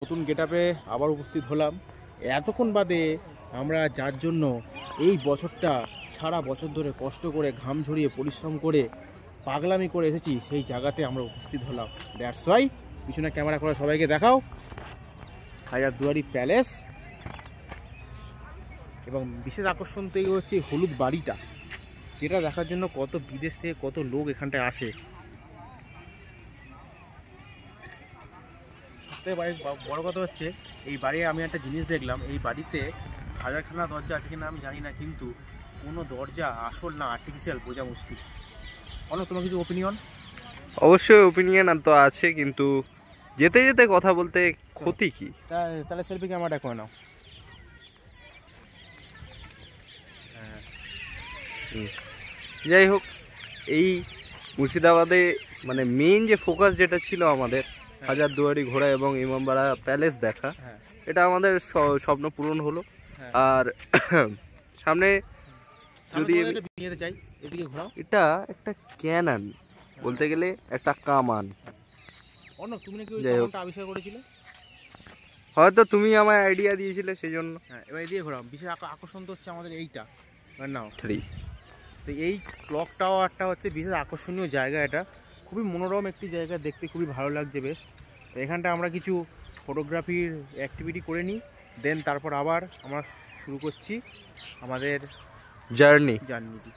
নতুন গেটআপে আবার উপস্থিত হলাম। এতক্ষণ বাদে আমরা যার জন্য এই বছরটা সারা বছর ধরে কষ্ট করে ঘাম ঝরিয়ে পরিশ্রম করে পাগলামি করে এসেছি, সেই জায়গাতে আমরা উপস্থিত হলাম। দ্যাটস ওয়াই পিছনে ক্যামেরা করে সবাইকে দেখাও হাজারদুয়ারি প্যালেস। এবং বিশেষ আকর্ষণ তো এই হচ্ছে হলুদ বাড়িটা, যেটা দেখার জন্য কত বিদেশ থেকে কত লোক এখানটায় আসে। বাড়ির বড় কথা হচ্ছে এই বাড়ির আমি একটা জিনিস দেখলাম, এই বাড়িতে হাজারখানা দরজা আছে কিনা আমি জানি না, কিন্তু কোনো দরজা আসল না আর্টিফিশিয়াল বোঝা মুশকিল। অনেক তোমার কিছু ওপিনিয়ন? অবশ্যই ওপিনিয়ন তো আছে, কিন্তু যেতে যেতে কথা বলতে ক্ষতি কি? তাহলে সেলফি ক্যামেরাটা করে নাও। হ্যাঁ, যাই হোক, এই মুর্শিদাবাদে মানে মেইন যে ফোকাস যেটা ছিল আমাদের হাজারদুয়ারি ঘোরা এবং ইমামবাড়া প্যালেস দেখা, এটা আমাদের স্বপ্ন পূরণ হলো। আর সামনে যদি নিতে চাই এদিকে ঘোরাও। এটা একটা ক্যানন বলতে গেলে একটা কামান। তুমি নাকি ওই কামানটা আবিষ্কার করেছিলে? হয়তো তুমি আমায় আইডিয়া দিয়েছিলে সেই জন্য। হ্যাঁ, এবার এদিকে ঘোরাও। বিশেষ আকর্ষণ তো হচ্ছে আমাদের এইটা নাও 3। তো এই ক্লক টাওয়ারটা হচ্ছে বিশেষ আকর্ষণীয় জায়গা। এটা খুবই মনোরম একটি জায়গা, দেখতে খুবই ভালো লাগছে বেশ। তো এখানটা আমরা কিছু ফটোগ্রাফির অ্যাক্টিভিটি করে নিই, দেন তারপর আবার আমরা শুরু করছি আমাদের জার্নিটি।